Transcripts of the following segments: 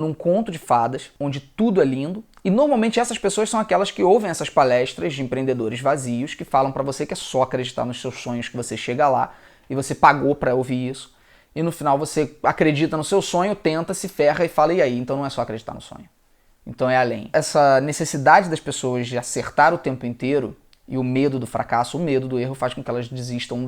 num conto de fadas, onde tudo é lindo, e normalmente essas pessoas são aquelas que ouvem essas palestras de empreendedores vazios que falam pra você que é só acreditar nos seus sonhos que você chega lá, e você pagou pra ouvir isso, e no final você acredita no seu sonho, tenta, se ferra e fala, e aí? Então não é só acreditar no sonho. Então é além. Essa necessidade das pessoas de acertar o tempo inteiro e o medo do fracasso, o medo do erro faz com que elas desistam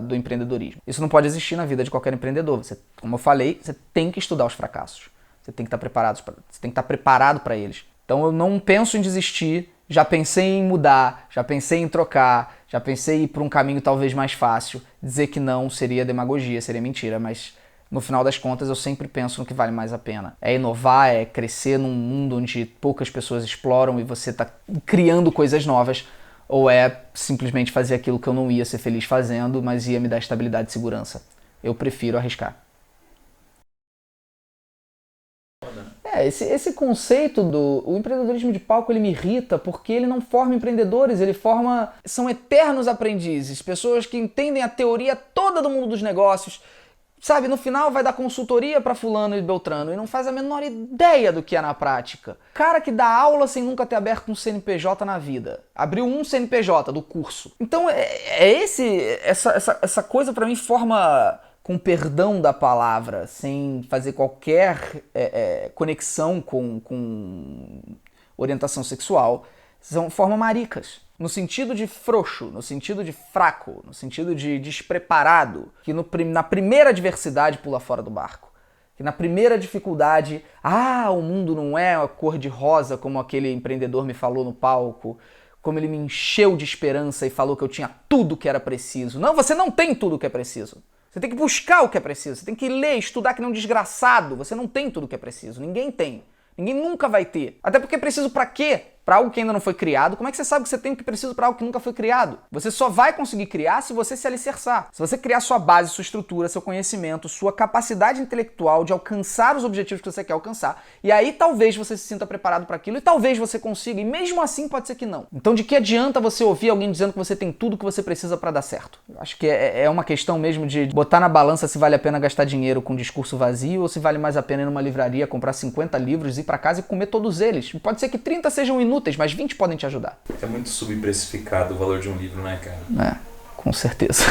do empreendedorismo. Isso não pode existir na vida de qualquer empreendedor. Você, como eu falei, você tem que estudar os fracassos. Você tem que estar preparado para eles. Então eu não penso em desistir, já pensei em mudar, já pensei em trocar, já pensei em ir por um caminho talvez mais fácil. Dizer que não seria demagogia, seria mentira, mas no final das contas eu sempre penso no que vale mais a pena. É inovar, é crescer num mundo onde poucas pessoas exploram e você está criando coisas novas, ou é simplesmente fazer aquilo que eu não ia ser feliz fazendo, mas ia me dar estabilidade e segurança. Eu prefiro arriscar. Esse conceito o empreendedorismo de palco, ele me irrita porque ele não forma empreendedores, ele forma... São eternos aprendizes, pessoas que entendem a teoria toda do mundo dos negócios, sabe, no final vai dar consultoria pra fulano e beltrano e não faz a menor ideia do que é na prática. Cara que dá aula sem nunca ter aberto um CNPJ na vida. Abriu um CNPJ do curso. Então essa coisa pra mim forma, com perdão da palavra, sem fazer qualquer conexão com orientação sexual, forma maricas. No sentido de frouxo, no sentido de fraco, no sentido de despreparado, que na primeira adversidade pula fora do barco. Que na primeira dificuldade, o mundo não é a cor de rosa como aquele empreendedor me falou no palco, como ele me encheu de esperança e falou que eu tinha tudo que era preciso. Não, você não tem tudo que é preciso. Você tem que buscar o que é preciso, você tem que ler, estudar que nem um desgraçado. Você não tem tudo que é preciso, ninguém tem. Ninguém nunca vai ter. Até porque é preciso pra quê? Pra algo que ainda não foi criado. Como é que você sabe que você tem o que precisa pra algo que nunca foi criado? Você só vai conseguir criar se você se alicerçar. Se você criar sua base, sua estrutura, seu conhecimento, sua capacidade intelectual de alcançar os objetivos que você quer alcançar. E aí talvez você se sinta preparado para aquilo e talvez você consiga. E mesmo assim pode ser que não. Então de que adianta você ouvir alguém dizendo que você tem tudo que você precisa pra dar certo? Eu acho que é uma questão mesmo de botar na balança se vale a pena gastar dinheiro com um discurso vazio ou se vale mais a pena ir numa livraria, comprar 50 livros, ir pra casa e comer todos eles. Pode ser que 30 sejam inúteis, mas 20 podem te ajudar. É muito subprecificado o valor de um livro, né, cara? Com certeza.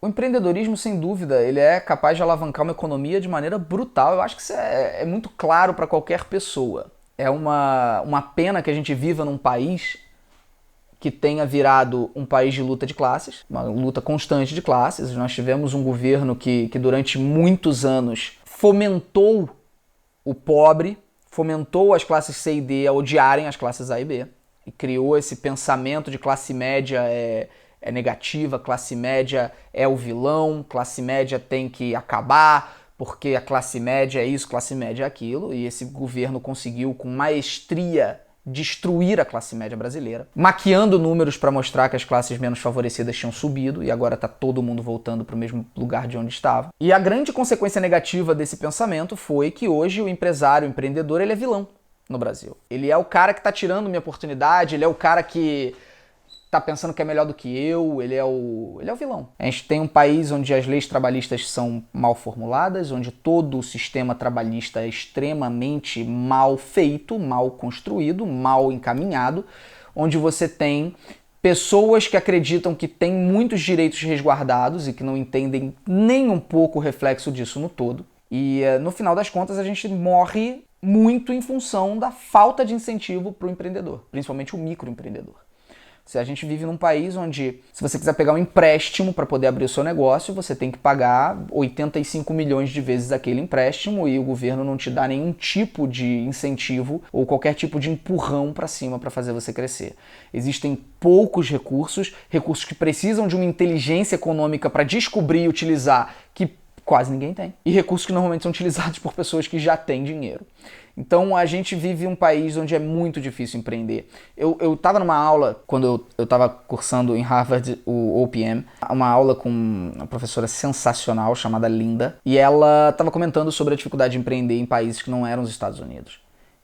O empreendedorismo, sem dúvida, ele é capaz de alavancar uma economia de maneira brutal. Eu acho que isso é muito claro para qualquer pessoa. É uma pena que a gente viva num país que tenha virado um país de luta de classes, uma luta constante de classes. Nós tivemos um governo que durante muitos anos fomentou o pobre, fomentou as classes C e D a odiarem as classes A e B e criou esse pensamento de classe média é negativa, classe média é o vilão, classe média tem que acabar porque a classe média é isso, classe média é aquilo, e esse governo conseguiu com maestria destruir a classe média brasileira, maquiando números para mostrar que as classes menos favorecidas tinham subido e agora está todo mundo voltando para o mesmo lugar de onde estava. E a grande consequência negativa desse pensamento foi que hoje o empresário, o empreendedor, ele é vilão no Brasil. Ele é o cara que está tirando minha oportunidade, ele é o cara que tá pensando que é melhor do que eu, ele é o vilão. A gente tem um país onde as leis trabalhistas são mal formuladas, onde todo o sistema trabalhista é extremamente mal feito, mal construído, mal encaminhado, onde você tem pessoas que acreditam que têm muitos direitos resguardados e que não entendem nem um pouco o reflexo disso no todo. E no final das contas a gente morre muito em função da falta de incentivo para o empreendedor, principalmente o microempreendedor. A gente vive num país onde, se você quiser pegar um empréstimo para poder abrir o seu negócio, você tem que pagar 85 milhões de vezes aquele empréstimo e o governo não te dá nenhum tipo de incentivo ou qualquer tipo de empurrão para cima para fazer você crescer. Existem poucos recursos que precisam de uma inteligência econômica para descobrir e utilizar, que quase ninguém tem. E recursos que normalmente são utilizados por pessoas que já têm dinheiro. Então a gente vive um país onde é muito difícil empreender. Eu estava numa aula, quando eu estava cursando em Harvard, o OPM, uma aula com uma professora sensacional chamada Linda, e ela estava comentando sobre a dificuldade de empreender em países que não eram os Estados Unidos.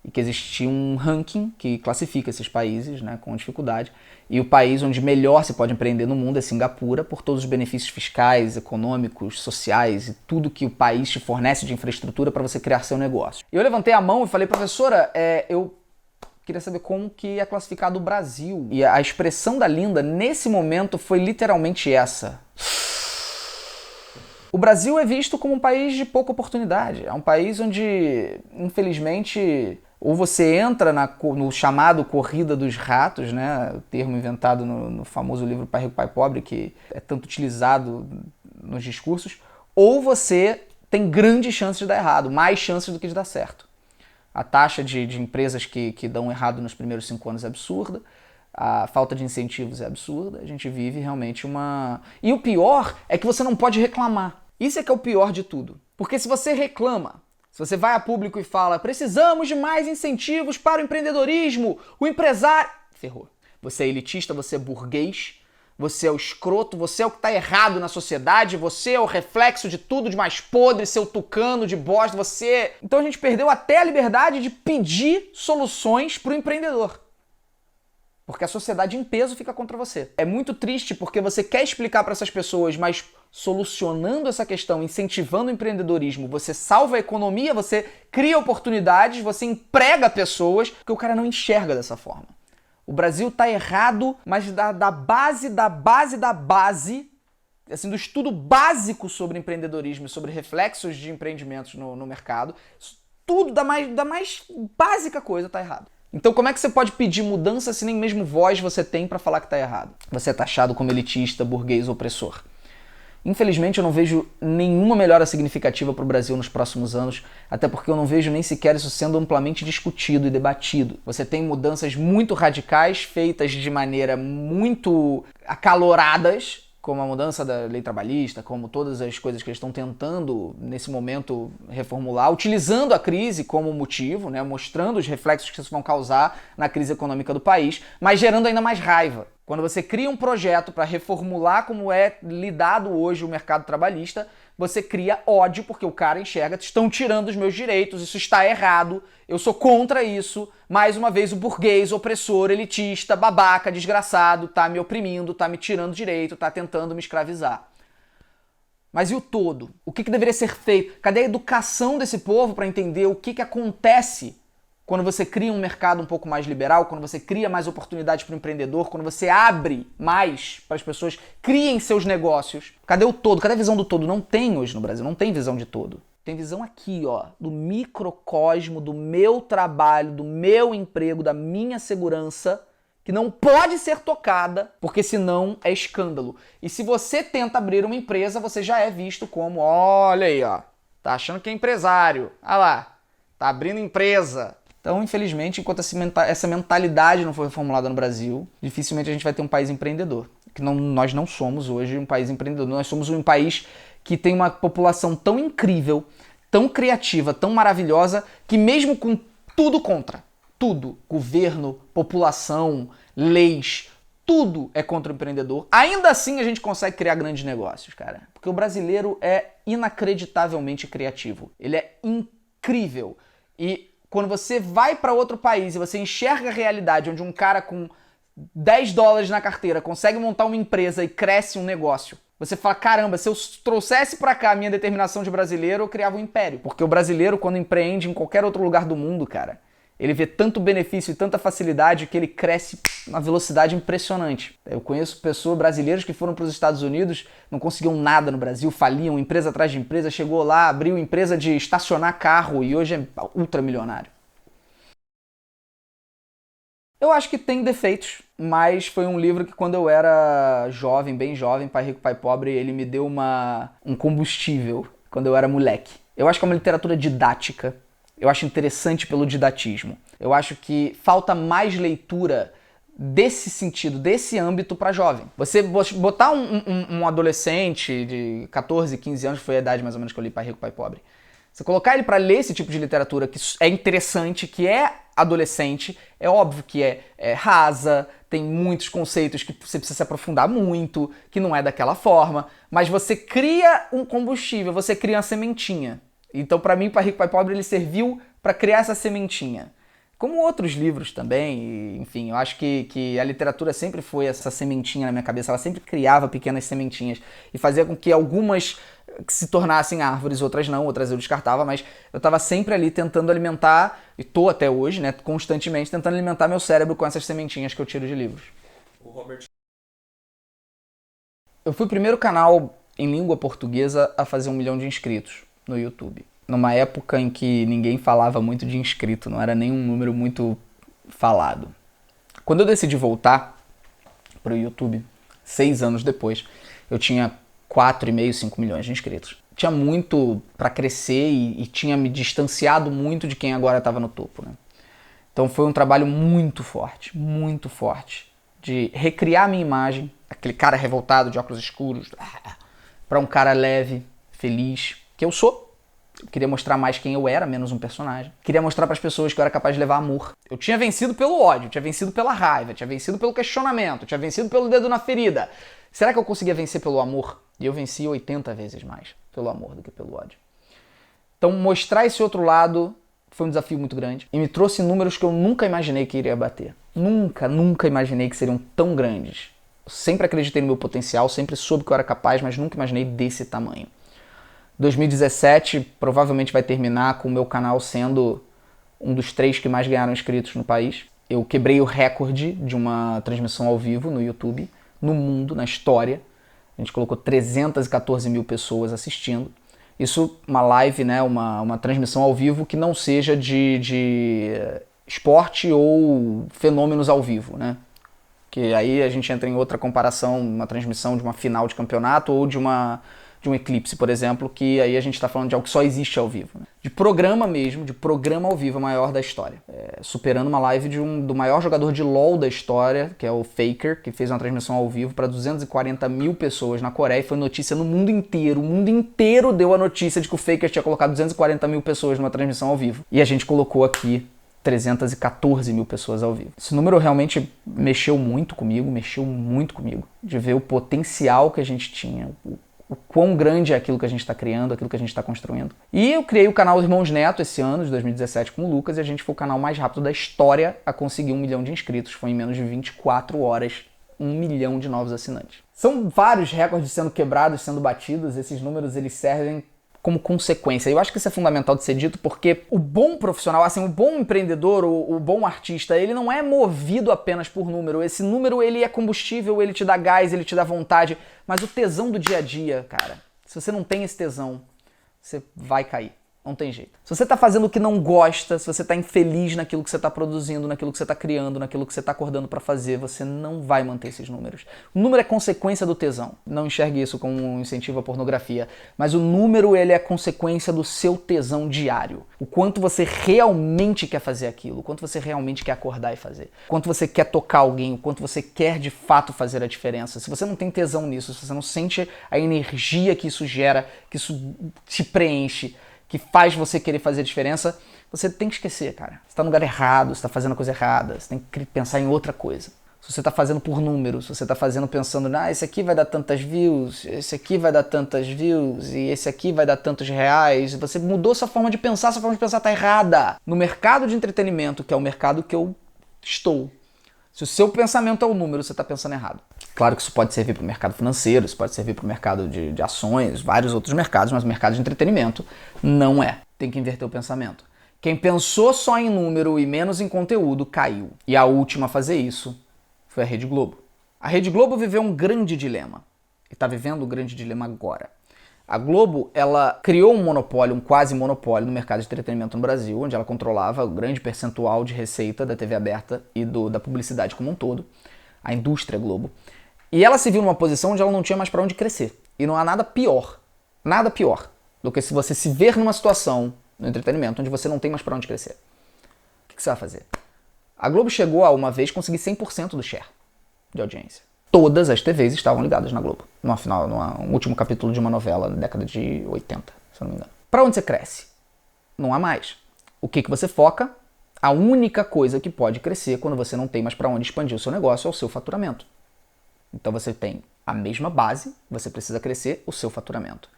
e que existia um ranking que classifica esses países, né, com dificuldade. E o país onde melhor se pode empreender no mundo é Singapura, por todos os benefícios fiscais, econômicos, sociais e tudo que o país te fornece de infraestrutura para você criar seu negócio. E eu levantei a mão e falei, professora, eu queria saber como que é classificado o Brasil. E a expressão da Linda, nesse momento, foi literalmente essa. O Brasil é visto como um país de pouca oportunidade. É um país onde, infelizmente, ou você entra no chamado Corrida dos Ratos, né? O termo inventado no famoso livro Pai Rico, Pai Pobre, que é tanto utilizado nos discursos, ou você tem grandes chances de dar errado, mais chances do que de dar certo. A taxa de empresas que dão errado nos primeiros 5 anos é absurda, a falta de incentivos é absurda, a gente vive realmente uma... E o pior é que você não pode reclamar. Isso é que é o pior de tudo. Porque se você reclama, se você vai a público e fala precisamos de mais incentivos para o empreendedorismo, o empresário... Ferrou. Você é elitista, você é burguês, você é o escroto, você é o que está errado na sociedade, você é o reflexo de tudo de mais podre, seu tucano de bosta, você... Então a gente perdeu até a liberdade de pedir soluções para o empreendedor. Porque a sociedade em peso fica contra você. É muito triste porque você quer explicar para essas pessoas, mas solucionando essa questão, incentivando o empreendedorismo, você salva a economia, você cria oportunidades, você emprega pessoas, porque o cara não enxerga dessa forma. O Brasil tá errado, mas da base, assim, do estudo básico sobre empreendedorismo e sobre reflexos de empreendimentos no mercado, tudo da mais básica coisa tá errado. Então como é que você pode pedir mudança se nem mesmo voz você tem para falar que tá errado? Você é taxado como elitista, burguês, opressor. Infelizmente eu não vejo nenhuma melhora significativa para o Brasil nos próximos anos, até porque eu não vejo nem sequer isso sendo amplamente discutido e debatido. Você tem mudanças muito radicais, feitas de maneira muito acaloradas, como a mudança da lei trabalhista, como todas as coisas que eles estão tentando, nesse momento, reformular, utilizando a crise como motivo, né, mostrando os reflexos que isso vão causar na crise econômica do país, mas gerando ainda mais raiva. Quando você cria um projeto para reformular como é lidado hoje o mercado trabalhista, você cria ódio porque o cara enxerga, estão tirando os meus direitos, isso está errado, eu sou contra isso. Mais uma vez o burguês, opressor, elitista, babaca, desgraçado, tá me oprimindo, tá me tirando direito, tá tentando me escravizar. Mas e o todo? O que deveria ser feito? Cadê a educação desse povo para entender o que acontece quando você cria um mercado um pouco mais liberal, quando você cria mais oportunidades para o empreendedor, quando você abre mais para as pessoas, criem seus negócios. Cadê o todo? Cadê a visão do todo? Não tem hoje no Brasil, não tem visão de todo. Tem visão aqui, ó, do microcosmo, do meu trabalho, do meu emprego, da minha segurança, que não pode ser tocada, porque senão é escândalo. E se você tenta abrir uma empresa, você já é visto como, olha aí, ó, tá achando que é empresário, olha lá, tá abrindo empresa. Então, infelizmente, enquanto essa mentalidade não for reformulada no Brasil, dificilmente a gente vai ter um país empreendedor. Que nós não somos hoje um país empreendedor. Nós somos um país que tem uma população tão incrível, tão criativa, tão maravilhosa, que mesmo com tudo contra, tudo, governo, população, leis, tudo é contra o empreendedor, ainda assim a gente consegue criar grandes negócios, cara. Porque o brasileiro é inacreditavelmente criativo. Ele é incrível. E quando você vai para outro país e você enxerga a realidade onde um cara com $10 na carteira consegue montar uma empresa e cresce um negócio, você fala, caramba, se eu trouxesse para cá a minha determinação de brasileiro, eu criava um império. Porque o brasileiro, quando empreende em qualquer outro lugar do mundo, cara, ele vê tanto benefício e tanta facilidade que ele cresce uma velocidade impressionante. Eu conheço pessoas brasileiras que foram para os Estados Unidos, não conseguiam nada no Brasil, faliam empresa atrás de empresa, chegou lá, abriu empresa de estacionar carro e hoje é ultramilionário. Eu acho que tem defeitos, mas foi um livro que quando eu era jovem, bem jovem, Pai Rico, Pai Pobre, ele me deu um combustível quando eu era moleque. Eu acho que é uma literatura didática. Eu acho interessante pelo didatismo. Eu acho que falta mais leitura desse sentido, desse âmbito para jovem. Você botar um adolescente de 14, 15 anos, foi a idade mais ou menos que eu li Pai Rico, Pai Pobre, você colocar ele para ler esse tipo de literatura que é interessante, que é adolescente, é óbvio que é rasa, tem muitos conceitos que você precisa se aprofundar muito, que não é daquela forma, mas você cria um combustível, você cria uma sementinha. Então, para mim, Pai Rico, Pai Pobre, ele serviu para criar essa sementinha. Como outros livros também, e, enfim, eu acho que a literatura sempre foi essa sementinha na minha cabeça, ela sempre criava pequenas sementinhas e fazia com que algumas se tornassem árvores, outras não, outras eu descartava, mas eu estava sempre ali tentando alimentar, e tô até hoje, né, constantemente tentando alimentar meu cérebro com essas sementinhas que eu tiro de livros. O Robert... Eu fui o primeiro canal em língua portuguesa a fazer 1 milhão de inscritos no YouTube. Numa época em que ninguém falava muito de inscrito, não era nem um número muito falado. Quando eu decidi voltar para o YouTube, 6 anos depois, eu tinha 4,5, 5 milhões de inscritos. Tinha muito para crescer e tinha me distanciado muito de quem agora estava no topo, né? Então foi um trabalho muito forte, de recriar a minha imagem, aquele cara revoltado de óculos escuros, para um cara leve, feliz, que eu sou. Eu queria mostrar mais quem eu era, menos um personagem. Queria mostrar para as pessoas que eu era capaz de levar amor. Eu tinha vencido pelo ódio, tinha vencido pela raiva, tinha vencido pelo questionamento, tinha vencido pelo dedo na ferida. Será que eu conseguia vencer pelo amor? E eu venci 80 vezes mais pelo amor do que pelo ódio. Então mostrar esse outro lado foi um desafio muito grande e me trouxe números que eu nunca imaginei que iria bater. Nunca imaginei que seriam tão grandes. Eu sempre acreditei no meu potencial, sempre soube que eu era capaz, mas nunca imaginei desse tamanho. 2017 provavelmente vai terminar com o meu canal sendo um dos 3 que mais ganharam inscritos no país. Eu quebrei o recorde de uma transmissão ao vivo no YouTube, no mundo, na história. A gente colocou 314 mil pessoas assistindo. Isso, uma live, né, uma transmissão ao vivo que não seja de esporte ou fenômenos ao vivo, né? Que aí a gente entra em outra comparação, uma transmissão de uma final de campeonato ou de um eclipse, por exemplo, que aí a gente está falando de algo que só existe ao vivo. Né? De programa mesmo, de programa ao vivo maior da história. Superando uma live do maior jogador de LoL da história, que é o Faker, que fez uma transmissão ao vivo para 240 mil pessoas na Coreia e foi notícia no mundo inteiro. O mundo inteiro deu a notícia de que o Faker tinha colocado 240 mil pessoas numa transmissão ao vivo. E a gente colocou aqui 314 mil pessoas ao vivo. Esse número realmente mexeu muito comigo, de ver o potencial que a gente tinha, o quão grande é aquilo que a gente está criando, aquilo que a gente está construindo. E eu criei o canal Irmãos Neto esse ano, de 2017, com o Lucas, e a gente foi o canal mais rápido da história a conseguir 1 milhão de inscritos. Foi em menos de 24 horas, 1 milhão de novos assinantes. São vários recordes sendo quebrados, sendo batidos, esses números eles servem como consequência. Eu acho que isso é fundamental de ser dito porque o bom profissional, assim, o bom empreendedor, o bom artista, ele não é movido apenas por número. Esse número, ele é combustível, ele te dá gás, ele te dá vontade, mas o tesão do dia a dia, cara, se você não tem esse tesão, você vai cair. Não tem jeito. Se você tá fazendo o que não gosta, se você tá infeliz naquilo que você tá produzindo, naquilo que você tá criando, naquilo que você tá acordando pra fazer, você não vai manter esses números. O número é consequência do tesão. Não enxergue isso como um incentivo à pornografia. Mas o número, ele é consequência do seu tesão diário. O quanto você realmente quer fazer aquilo, o quanto você realmente quer acordar e fazer. O quanto você quer tocar alguém, o quanto você quer de fato fazer a diferença. Se você não tem tesão nisso, se você não sente a energia que isso gera, que isso te preenche, que faz você querer fazer a diferença, você tem que esquecer, cara. Você tá no lugar errado, você tá fazendo a coisa errada, você tem que pensar em outra coisa. Se você tá fazendo por números, se você tá fazendo pensando, esse aqui vai dar tantas views, esse aqui vai dar tantas views, e esse aqui vai dar tantos reais, você mudou sua forma de pensar tá errada. No mercado de entretenimento, que é o mercado que eu estou, se o seu pensamento é o número, você está pensando errado. Claro que isso pode servir para o mercado financeiro, isso pode servir para o mercado de ações, vários outros mercados, mas o mercado de entretenimento não é. Tem que inverter o pensamento. Quem pensou só em número e menos em conteúdo, caiu. E a última a fazer isso foi a Rede Globo. A Rede Globo viveu um grande dilema. E está vivendo um grande dilema agora. A Globo, ela criou um monopólio, um quase monopólio no mercado de entretenimento no Brasil, onde ela controlava o grande percentual de receita da TV aberta e da publicidade como um todo, a indústria Globo. E ela se viu numa posição onde ela não tinha mais para onde crescer. E não há nada pior do que se você se ver numa situação no entretenimento onde você não tem mais para onde crescer. O que você vai fazer? A Globo chegou a uma vez conseguir 100% do share de audiência. Todas as TVs estavam ligadas na Globo. No último capítulo de uma novela da década de 80, se eu não me engano. Para onde você cresce? Não há mais. O que você foca? A única coisa que pode crescer quando você não tem mais para onde expandir o seu negócio é o seu faturamento. Então você tem a mesma base, você precisa crescer o seu faturamento.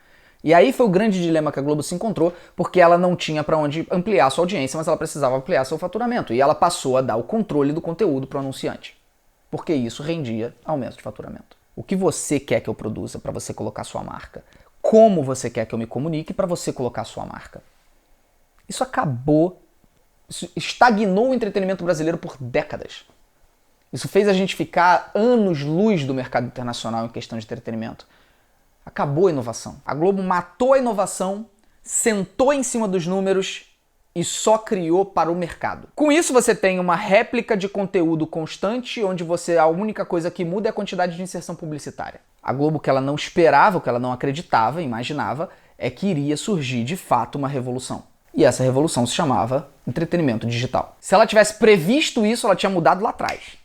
E aí foi o grande dilema que a Globo se encontrou, porque ela não tinha para onde ampliar sua audiência, mas ela precisava ampliar seu faturamento. E ela passou a dar o controle do conteúdo para o anunciante, porque isso rendia aumento de faturamento. O que você quer que eu produza para você colocar sua marca? Como você quer que eu me comunique para você colocar sua marca? Isso acabou, isso estagnou o entretenimento brasileiro por décadas. Isso fez a gente ficar anos-luz do mercado internacional em questão de entretenimento. Acabou a inovação. A Globo matou a inovação, sentou em cima dos números e só criou para o mercado. Com isso você tem uma réplica de conteúdo constante, onde a única coisa que muda é a quantidade de inserção publicitária. A Globo, que ela não esperava, o que ela não acreditava, imaginava, é que iria surgir de fato uma revolução. E essa revolução se chamava entretenimento digital. Se ela tivesse previsto isso, ela tinha mudado lá atrás.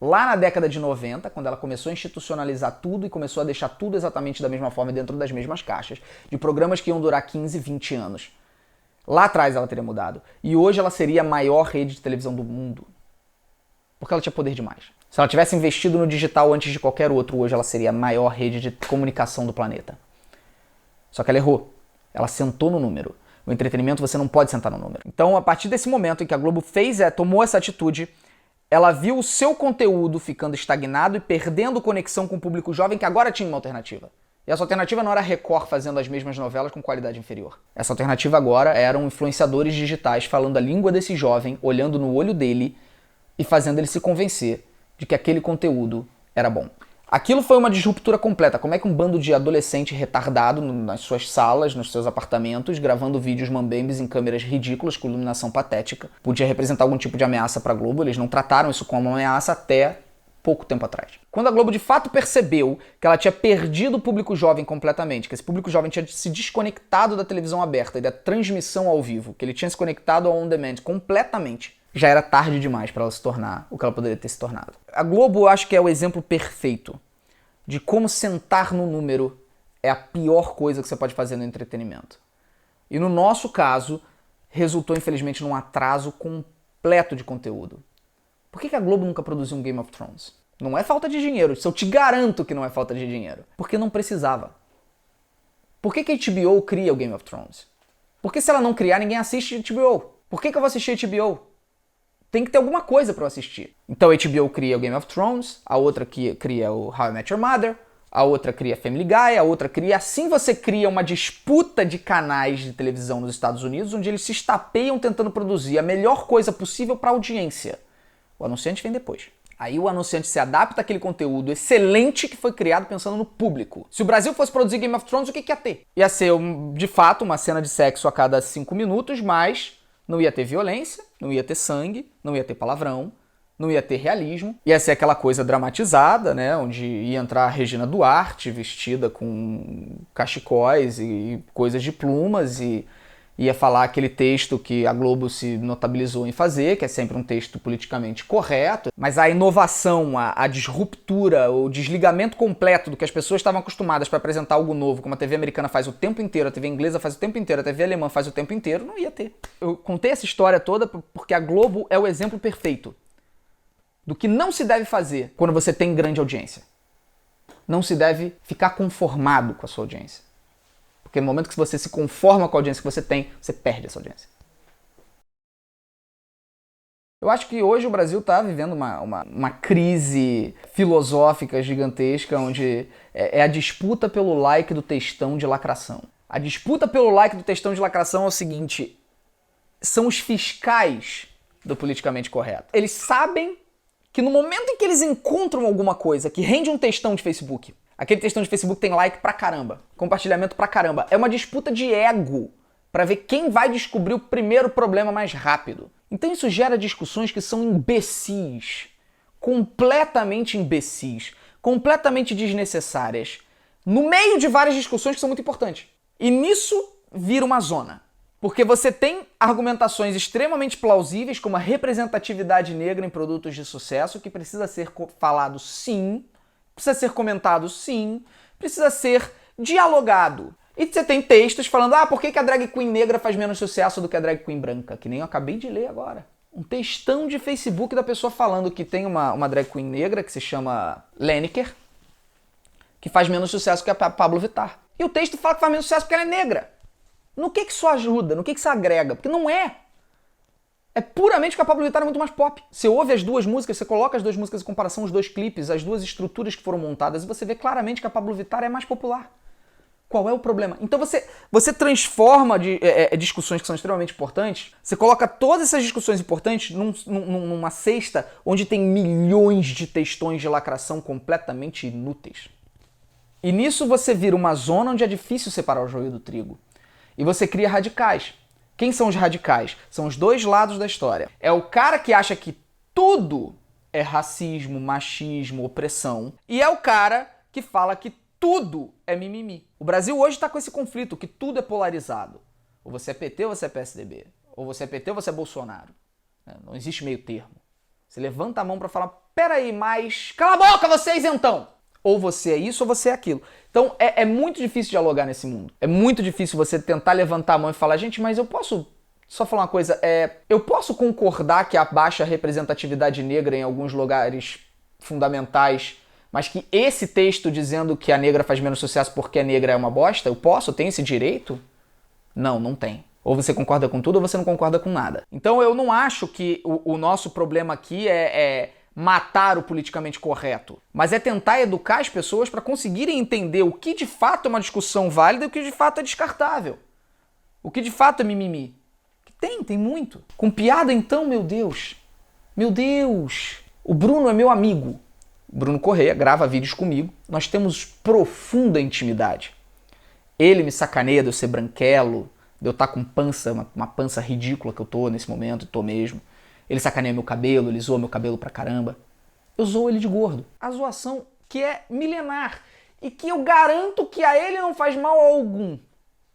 Lá na década de 90, quando ela começou a institucionalizar tudo e começou a deixar tudo exatamente da mesma forma dentro das mesmas caixas, de programas que iam durar 15, 20 anos. Lá atrás ela teria mudado. E hoje ela seria a maior rede de televisão do mundo. Porque ela tinha poder demais. Se ela tivesse investido no digital antes de qualquer outro, hoje ela seria a maior rede de comunicação do planeta. Só que ela errou. Ela sentou no número. O entretenimento você não pode sentar no número. Então, a partir desse momento em que a Globo tomou essa atitude, ela viu o seu conteúdo ficando estagnado e perdendo conexão com o público jovem, que agora tinha uma alternativa. E essa alternativa não era Record fazendo as mesmas novelas com qualidade inferior. Essa alternativa agora eram influenciadores digitais falando a língua desse jovem, olhando no olho dele e fazendo ele se convencer de que aquele conteúdo era bom. Aquilo foi uma disruptura completa. Como é que um bando de adolescente retardado nas suas salas, nos seus apartamentos, gravando vídeos mambembes em câmeras ridículas com iluminação patética, podia representar algum tipo de ameaça para a Globo? Eles não trataram isso como uma ameaça até pouco tempo atrás. Quando a Globo de fato percebeu que ela tinha perdido o público jovem completamente, que esse público jovem tinha se desconectado da televisão aberta e da transmissão ao vivo, que ele tinha se conectado ao on-demand completamente, já era tarde demais para ela se tornar o que ela poderia ter se tornado. A Globo, eu acho que é o exemplo perfeito de como sentar no número é a pior coisa que você pode fazer no entretenimento. E no nosso caso, resultou infelizmente num atraso completo de conteúdo. Por que a Globo nunca produziu um Game of Thrones? Não é falta de dinheiro, isso eu te garanto que não é falta de dinheiro. Porque não precisava. Por que a HBO cria o Game of Thrones? Porque se ela não criar, ninguém assiste HBO. Por que eu vou assistir HBO? Tem que ter alguma coisa para eu assistir. Então a HBO cria o Game of Thrones, a outra cria o How I Met Your Mother, a outra cria Family Guy, a outra cria... Assim você cria uma disputa de canais de televisão nos Estados Unidos, onde eles se estapeiam tentando produzir a melhor coisa possível para a audiência. O anunciante vem depois. Aí o anunciante se adapta àquele conteúdo excelente que foi criado pensando no público. Se o Brasil fosse produzir Game of Thrones, o que ia ter? Ia ser, de fato, uma cena de sexo a cada 5 minutos, mas não ia ter violência, não ia ter sangue, não ia ter palavrão, não ia ter realismo. Ia ser aquela coisa dramatizada, né? Onde ia entrar a Regina Duarte vestida com cachecóis e coisas de plumas e ia falar aquele texto que a Globo se notabilizou em fazer, que é sempre um texto politicamente correto. Mas a inovação, a disruptura, o desligamento completo do que as pessoas estavam acostumadas para apresentar algo novo, como a TV americana faz o tempo inteiro, a TV inglesa faz o tempo inteiro, a TV alemã faz o tempo inteiro, não ia ter. Eu contei essa história toda porque a Globo é o exemplo perfeito do que não se deve fazer quando você tem grande audiência. Não se deve ficar conformado com a sua audiência. Porque no momento que você se conforma com a audiência que você tem, você perde essa audiência. Eu acho que hoje o Brasil está vivendo uma crise filosófica gigantesca, onde é a disputa pelo like do textão de lacração. A disputa pelo like do textão de lacração é o seguinte: são os fiscais do politicamente correto. Eles sabem que no momento em que eles encontram alguma coisa que rende um textão de Facebook, aquele textão de Facebook tem like pra caramba, compartilhamento pra caramba. É uma disputa de ego pra ver quem vai descobrir o primeiro problema mais rápido. Então isso gera discussões que são imbecis, completamente desnecessárias, no meio de várias discussões que são muito importantes. E nisso vira uma zona. Porque você tem argumentações extremamente plausíveis, como a representatividade negra em produtos de sucesso, que precisa ser falado sim, precisa ser comentado sim, precisa ser dialogado. E você tem textos falando, por que a drag queen negra faz menos sucesso do que a drag queen branca? Que nem eu acabei de ler agora. Um textão de Facebook da pessoa falando que tem uma drag queen negra que se chama Lineker, que faz menos sucesso que a Pablo Vittar. E o texto fala que faz menos sucesso porque ela é negra. No que isso ajuda? No que isso agrega? Porque não é. É puramente que a Pablo Vittar é muito mais pop. Você ouve as duas músicas, você coloca as duas músicas em comparação, os dois clipes, as duas estruturas que foram montadas, e você vê claramente que a Pablo Vittar é mais popular. Qual é o problema? Então você transforma discussões que são extremamente importantes, você coloca todas essas discussões importantes numa cesta onde tem milhões de textões de lacração completamente inúteis. E nisso você vira uma zona onde é difícil separar o joio do trigo. E você cria radicais. Quem são os radicais? São os dois lados da história. É o cara que acha que tudo é racismo, machismo, opressão. E é o cara que fala que tudo é mimimi. O Brasil hoje está com esse conflito, que tudo é polarizado. Ou você é PT ou você é PSDB. Ou você é PT ou você é Bolsonaro. Não existe meio termo. Você levanta a mão para falar, peraí, mas cala a boca vocês então! Ou você é isso ou você é aquilo. Então é muito difícil dialogar nesse mundo. É muito difícil você tentar levantar a mão e falar, gente, mas eu posso só falar uma coisa, eu posso concordar que há baixa representatividade negra em alguns lugares fundamentais, mas que esse texto dizendo que a negra faz menos sucesso porque a negra é uma bosta, eu posso? Eu tenho esse direito? Não, não tem. Ou você concorda com tudo ou você não concorda com nada. Então eu não acho que o nosso problema aqui é matar o politicamente correto, mas é tentar educar as pessoas para conseguirem entender o que de fato é uma discussão válida e o que de fato é descartável. O que de fato é mimimi. Tem muito. Com piada então, meu Deus. Meu Deus. O Bruno é meu amigo. O Bruno Corrêa grava vídeos comigo. Nós temos profunda intimidade. Ele me sacaneia de eu ser branquelo, de eu estar com pança, uma pança ridícula que eu tô nesse momento, e tô mesmo. Ele sacaneia meu cabelo, ele zoa meu cabelo pra caramba. Eu zoo ele de gordo. A zoação que é milenar e que eu garanto que a ele não faz mal algum.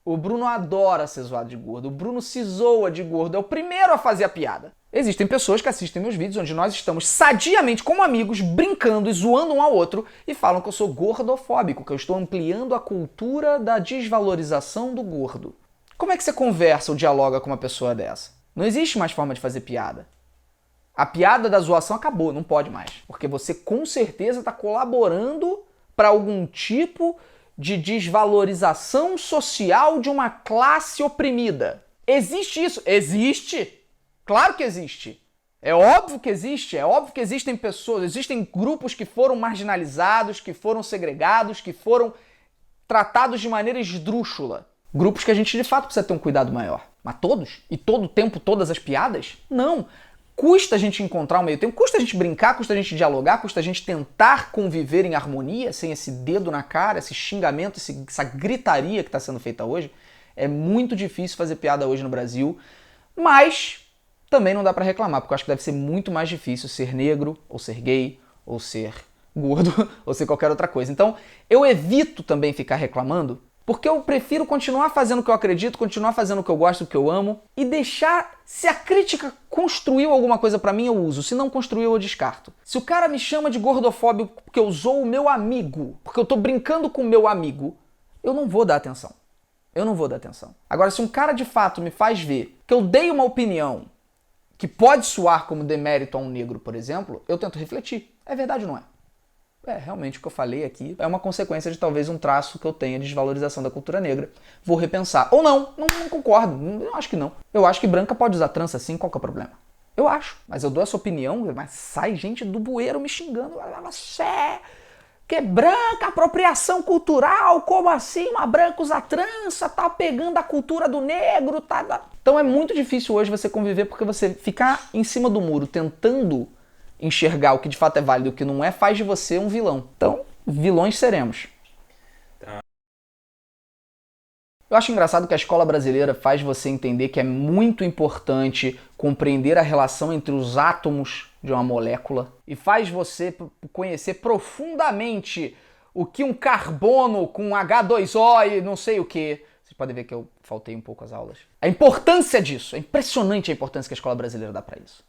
O Bruno adora ser zoado de gordo. O Bruno se zoa de gordo. É o primeiro a fazer a piada. Existem pessoas que assistem meus vídeos onde nós estamos sadiamente como amigos, brincando e zoando um ao outro e falam que eu sou gordofóbico, que eu estou ampliando a cultura da desvalorização do gordo. Como é que você conversa ou dialoga com uma pessoa dessa? Não existe mais forma de fazer piada. A piada da zoação acabou, não pode mais. Porque você com certeza está colaborando para algum tipo de desvalorização social de uma classe oprimida. Existe isso? Existe! Claro que existe. É óbvio que existe. É óbvio que existem pessoas, existem grupos que foram marginalizados, que foram segregados, que foram tratados de maneira esdrúxula. Grupos que a gente de fato precisa ter um cuidado maior. Mas todos? E todo o tempo, todas as piadas? Não. Custa a gente encontrar um meio termo, custa a gente brincar, custa a gente dialogar, custa a gente tentar conviver em harmonia, sem esse dedo na cara, esse xingamento, essa gritaria que está sendo feita hoje. É muito difícil fazer piada hoje no Brasil, mas também não dá para reclamar, porque eu acho que deve ser muito mais difícil ser negro, ou ser gay, ou ser gordo, ou ser qualquer outra coisa. Então, eu evito também ficar reclamando, porque eu prefiro continuar fazendo o que eu acredito, continuar fazendo o que eu gosto, o que eu amo, e deixar, se a crítica construiu alguma coisa pra mim, eu uso. Se não construiu, eu descarto. Se o cara me chama de gordofóbico porque eu usou o meu amigo, porque eu tô brincando com o meu amigo, eu não vou dar atenção. Eu não vou dar atenção. Agora, se um cara de fato me faz ver que eu dei uma opinião que pode soar como demérito a um negro, por exemplo, eu tento refletir. É verdade ou não é? Realmente o que eu falei aqui é uma consequência de talvez um traço que eu tenha de desvalorização da cultura negra. Vou repensar. Ou não concordo. Eu acho que não. Eu acho que branca pode usar trança sim, qual que é o problema? Eu acho. Mas eu dou essa opinião, mas sai gente do bueiro me xingando. Você que é branca, apropriação cultural, como assim? Uma branca usa trança, tá pegando a cultura do negro, tá... Então é muito difícil hoje você conviver porque você ficar em cima do muro tentando enxergar o que de fato é válido e o que não é, faz de você um vilão. Então, vilões seremos. Eu acho engraçado que a escola brasileira faz você entender que é muito importante compreender a relação entre os átomos de uma molécula e faz você conhecer profundamente o que um carbono com H2O e não sei o que. Vocês podem ver que eu faltei um pouco às aulas. A importância disso, é impressionante a importância que a escola brasileira dá para isso.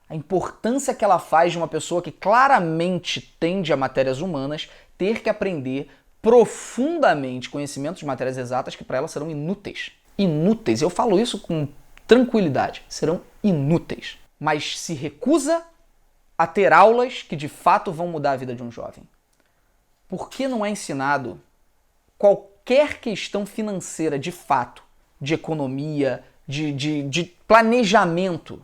A importância que ela faz de uma pessoa que claramente tende a matérias humanas ter que aprender profundamente conhecimentos de matérias exatas que para ela serão inúteis. Inúteis. Eu falo isso com tranquilidade. Serão inúteis. Mas se recusa a ter aulas que de fato vão mudar a vida de um jovem. Por que não é ensinado qualquer qualquer questão financeira de fato, de economia, de planejamento,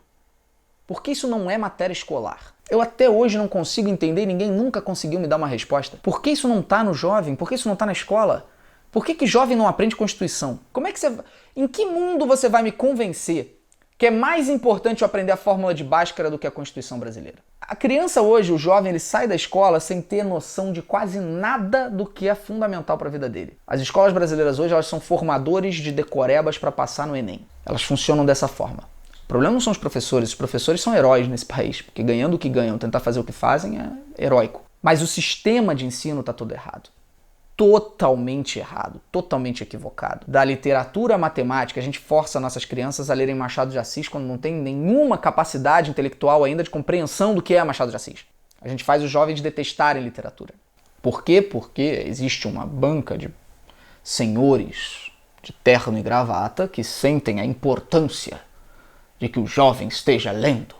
porque isso não é matéria escolar. Eu até hoje não consigo entender, ninguém nunca conseguiu me dar uma resposta. Por que isso não está no jovem? Por que isso não está na escola? Por que jovem não aprende Constituição? Como é que você... Em que mundo você vai me convencer que é mais importante eu aprender a fórmula de Bhaskara do que a Constituição brasileira? A criança hoje, o jovem, ele sai da escola sem ter noção de quase nada do que é fundamental para a vida dele. As escolas brasileiras hoje, elas são formadores de decorebas para passar no Enem. Elas funcionam dessa forma. O problema não são os professores são heróis nesse país, porque ganhando o que ganham, tentar fazer o que fazem é heróico. Mas o sistema de ensino está todo errado. Totalmente errado, totalmente equivocado. Da literatura à matemática, a gente força nossas crianças a lerem Machado de Assis quando não tem nenhuma capacidade intelectual ainda de compreensão do que é Machado de Assis. A gente faz os jovens detestarem literatura. Por quê? Porque existe uma banca de senhores de terno e gravata que sentem a importância de que o jovem esteja lendo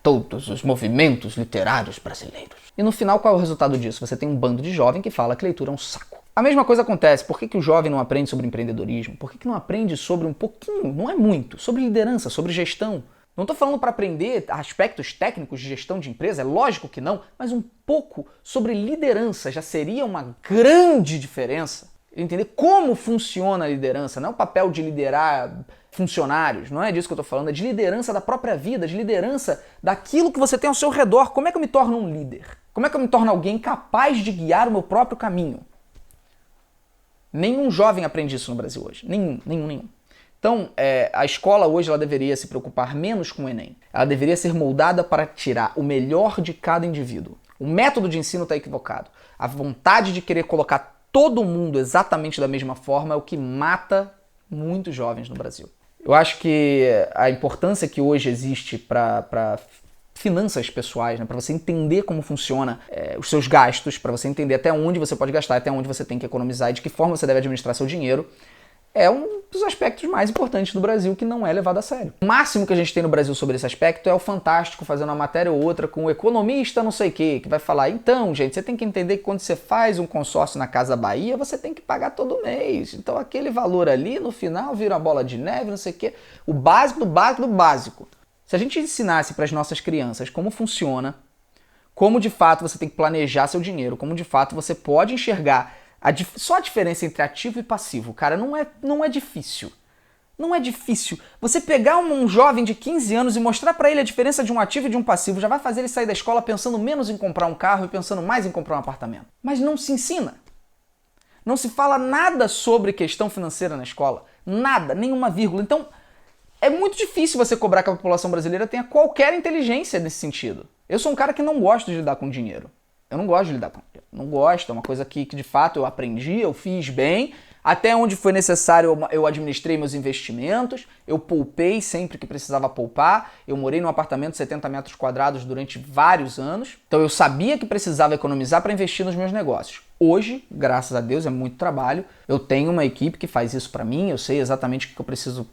todos os movimentos literários brasileiros. E no final, qual é o resultado disso? Você tem um bando de jovem que fala que leitura é um saco. A mesma coisa acontece. Por que o jovem não aprende sobre empreendedorismo? Por que não aprende sobre um pouquinho, não é muito, sobre liderança, sobre gestão? Não estou falando para aprender aspectos técnicos de gestão de empresa, é lógico que não, mas um pouco sobre liderança já seria uma grande diferença. Entender como funciona a liderança, não é o papel de liderar funcionários, não é disso que eu estou falando, é de liderança da própria vida, de liderança daquilo que você tem ao seu redor. Como é que eu me torno um líder? Como é que eu me torno alguém capaz de guiar o meu próprio caminho? Nenhum jovem aprende isso no Brasil hoje. Nenhum. Então, a escola hoje ela deveria se preocupar menos com o Enem. Ela deveria ser moldada para tirar o melhor de cada indivíduo. O método de ensino está equivocado. A vontade de querer colocar todo mundo exatamente da mesma forma é o que mata muitos jovens no Brasil. Eu acho que a importância que hoje existe para finanças pessoais, né, para você entender como funciona os seus gastos, para você entender até onde você pode gastar, até onde você tem que economizar e de que forma você deve administrar seu dinheiro, é um dos aspectos mais importantes do Brasil que não é levado a sério. O máximo que a gente tem no Brasil sobre esse aspecto é o Fantástico fazendo uma matéria ou outra com o economista não sei o que vai falar, então, gente, você tem que entender que quando você faz um consórcio na Casa Bahia, você tem que pagar todo mês. Então aquele valor ali, no final, vira uma bola de neve, não sei o que. O básico do básico do básico. Se a gente ensinasse para as nossas crianças como funciona, como de fato você tem que planejar seu dinheiro, como de fato você pode enxergar só a diferença entre ativo e passivo, cara, não é difícil. Não é difícil. Você pegar um jovem de 15 anos e mostrar pra ele a diferença de um ativo e de um passivo já vai fazer ele sair da escola pensando menos em comprar um carro e pensando mais em comprar um apartamento. Mas não se ensina. Não se fala nada sobre questão financeira na escola. Nada, nenhuma vírgula. Então, é muito difícil você cobrar que a população brasileira tenha qualquer inteligência nesse sentido. Eu sou um cara que não gosto de lidar com dinheiro. Eu não gosto de lidar com dinheiro. Não gosto, é uma coisa que de fato eu aprendi, eu fiz bem. Até onde foi necessário eu administrei meus investimentos, eu poupei sempre que precisava poupar. Eu morei num apartamento de 70 metros quadrados durante vários anos. Então eu sabia que precisava economizar para investir nos meus negócios. Hoje, graças a Deus, é muito trabalho. Eu tenho uma equipe que faz isso para mim, eu sei exatamente o que eu preciso,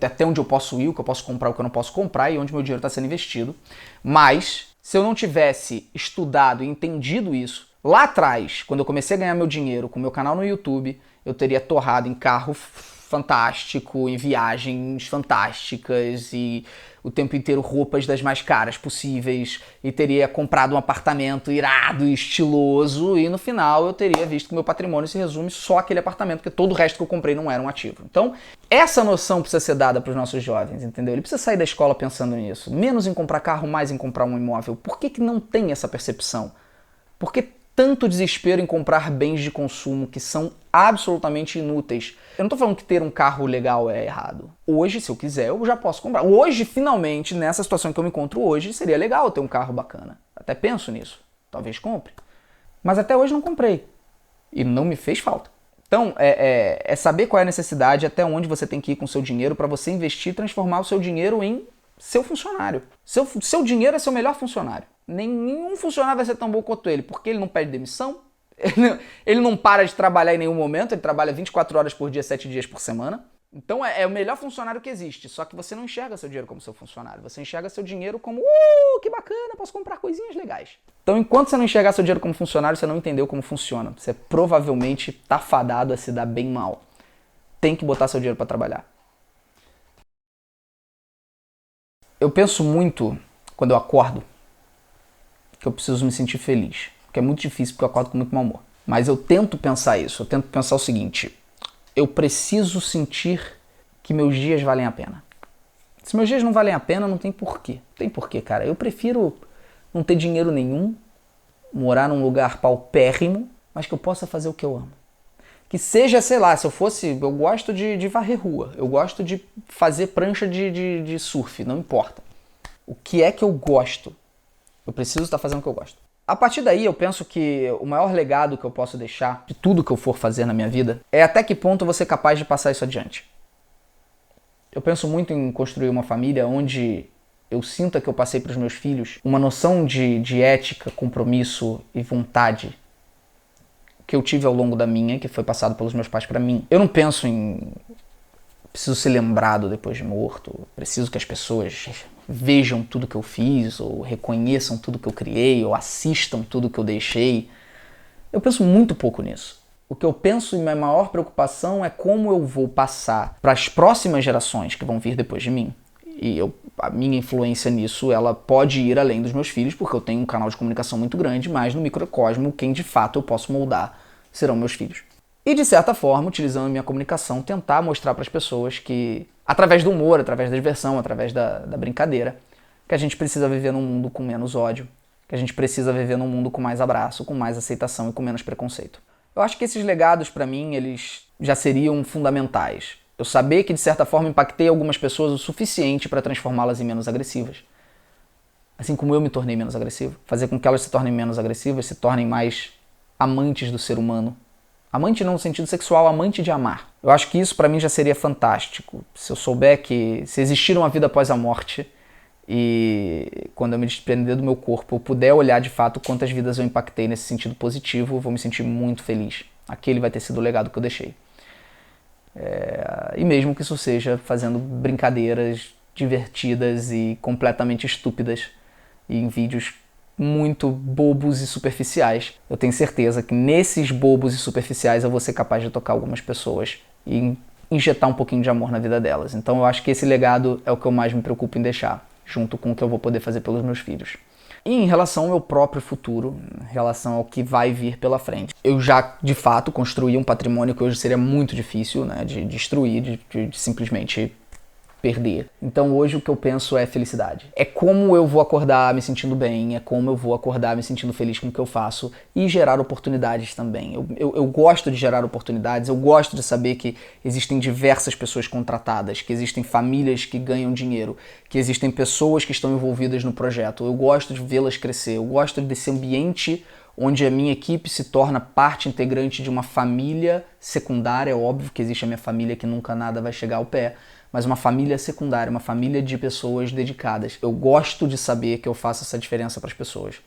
até onde eu posso ir, o que eu posso comprar, o que eu não posso comprar e onde meu dinheiro está sendo investido. Mas, se eu não tivesse estudado e entendido isso, lá atrás, quando eu comecei a ganhar meu dinheiro com meu canal no YouTube, eu teria torrado em carro fantástico, em viagens fantásticas e o tempo inteiro roupas das mais caras possíveis e teria comprado um apartamento irado e estiloso e no final eu teria visto que meu patrimônio se resume só àquele apartamento, porque todo o resto que eu comprei não era um ativo. Então, essa noção precisa ser dada para os nossos jovens, entendeu? Ele precisa sair da escola pensando nisso. Menos em comprar carro, mais em comprar um imóvel. Por que não tem essa percepção? Por que tanto desespero em comprar bens de consumo que são absolutamente inúteis? Eu não tô falando que ter um carro legal é errado. Hoje, se eu quiser, eu já posso comprar. Hoje, finalmente, nessa situação que eu me encontro hoje, seria legal ter um carro bacana. Até penso nisso. Talvez compre. Mas até hoje não comprei. E não me fez falta. Então, é saber qual é a necessidade, até onde você tem que ir com o seu dinheiro para você investir e transformar o seu dinheiro em seu funcionário. Seu dinheiro é seu melhor funcionário. Nenhum funcionário vai ser tão bom quanto ele, porque ele não pede demissão, ele não para de trabalhar em nenhum momento, ele trabalha 24 horas por dia, 7 dias por semana. Então é o melhor funcionário que existe, só que você não enxerga seu dinheiro como seu funcionário, você enxerga seu dinheiro como que bacana, posso comprar coisinhas legais. Então, enquanto você não enxergar seu dinheiro como funcionário, você não entendeu como funciona. Você provavelmente tá fadado a se dar bem mal. Tem que botar seu dinheiro para trabalhar. Eu penso muito, quando eu acordo, que eu preciso me sentir feliz. Porque é muito difícil, porque eu acordo com muito mau humor. Mas eu tento pensar isso. Eu tento pensar o seguinte. Eu preciso sentir que meus dias valem a pena. Se meus dias não valem a pena, não tem porquê. Não tem porquê, cara. Eu prefiro não ter dinheiro nenhum, morar num lugar paupérrimo, mas que eu possa fazer o que eu amo. Que seja, sei lá, se eu fosse... Eu gosto de varrer rua. Eu gosto de fazer prancha de surf. Não importa. O que é que eu gosto? Eu preciso estar fazendo o que eu gosto. A partir daí, eu penso que o maior legado que eu posso deixar de tudo que eu for fazer na minha vida é até que ponto eu vou ser capaz de passar isso adiante. Eu penso muito em construir uma família onde eu sinta que eu passei para os meus filhos uma noção de ética, compromisso e vontade que eu tive ao longo da minha, que foi passado pelos meus pais para mim. Eu não penso em... Preciso ser lembrado depois de morto, preciso que as pessoas vejam tudo que eu fiz, ou reconheçam tudo que eu criei, ou assistam tudo que eu deixei. Eu penso muito pouco nisso. O que eu penso e minha maior preocupação é como eu vou passar para as próximas gerações que vão vir depois de mim. E a minha influência nisso, ela pode ir além dos meus filhos, porque eu tenho um canal de comunicação muito grande, mas no microcosmo, quem de fato eu posso moldar serão meus filhos. E de certa forma, utilizando a minha comunicação, tentar mostrar para as pessoas que, através do humor, através da diversão, através da brincadeira, que a gente precisa viver num mundo com menos ódio, que a gente precisa viver num mundo com mais abraço, com mais aceitação e com menos preconceito. Eu acho que esses legados, para mim, eles já seriam fundamentais. Eu saber que, de certa forma, impactei algumas pessoas o suficiente para transformá-las em menos agressivas. Assim como eu me tornei menos agressivo. Fazer com que elas se tornem menos agressivas, se tornem mais amantes do ser humano. Amante não no sentido sexual, amante de amar. Eu acho que isso para mim já seria fantástico. Se eu souber que se existir uma vida após a morte e quando eu me desprender do meu corpo eu puder olhar de fato quantas vidas eu impactei nesse sentido positivo, eu vou me sentir muito feliz. Aquele vai ter sido o legado que eu deixei. E mesmo que isso seja fazendo brincadeiras divertidas e completamente estúpidas e em vídeos muito bobos e superficiais. Eu tenho certeza que nesses bobos e superficiais eu vou ser capaz de tocar algumas pessoas e injetar um pouquinho de amor na vida delas. Então eu acho que esse legado é o que eu mais me preocupo em deixar, junto com o que eu vou poder fazer pelos meus filhos. E em relação ao meu próprio futuro, em relação ao que vai vir pela frente, eu já, de fato, construí um patrimônio que hoje seria muito difícil, né, de destruir, de simplesmente perder. Então hoje o que eu penso é felicidade. É como eu vou acordar me sentindo bem, é como eu vou acordar me sentindo feliz com o que eu faço e gerar oportunidades também. Eu gosto de gerar oportunidades, eu gosto de saber que existem diversas pessoas contratadas, que existem famílias que ganham dinheiro, que existem pessoas que estão envolvidas no projeto. Eu gosto de vê-las crescer, eu gosto desse ambiente onde a minha equipe se torna parte integrante de uma família secundária. É óbvio que existe a minha família que nunca nada vai chegar ao pé, mas uma família secundária, uma família de pessoas dedicadas. Eu gosto de saber que eu faço essa diferença para as pessoas.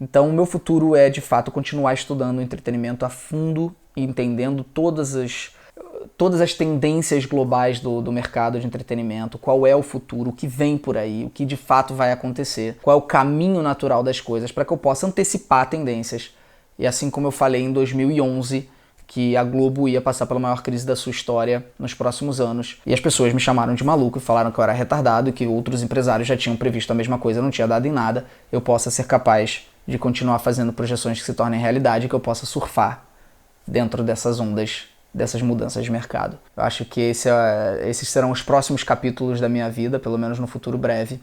Então o meu futuro é, de fato, continuar estudando entretenimento a fundo e entendendo todas as tendências globais do mercado de entretenimento, qual é o futuro, o que vem por aí, o que de fato vai acontecer, qual é o caminho natural das coisas, para que eu possa antecipar tendências. E assim como eu falei em 2011, que a Globo ia passar pela maior crise da sua história nos próximos anos. E as pessoas me chamaram de maluco e falaram que eu era retardado e que outros empresários já tinham previsto a mesma coisa, não tinha dado em nada. Eu possa ser capaz de continuar fazendo projeções que se tornem realidade e que eu possa surfar dentro dessas ondas, dessas mudanças de mercado. Eu acho que esses serão os próximos capítulos da minha vida, pelo menos no futuro breve.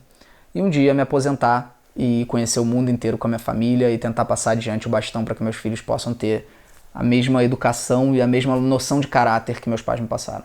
E um dia me aposentar e conhecer o mundo inteiro com a minha família e tentar passar adiante o bastão para que meus filhos possam ter a mesma educação e a mesma noção de caráter que meus pais me passaram.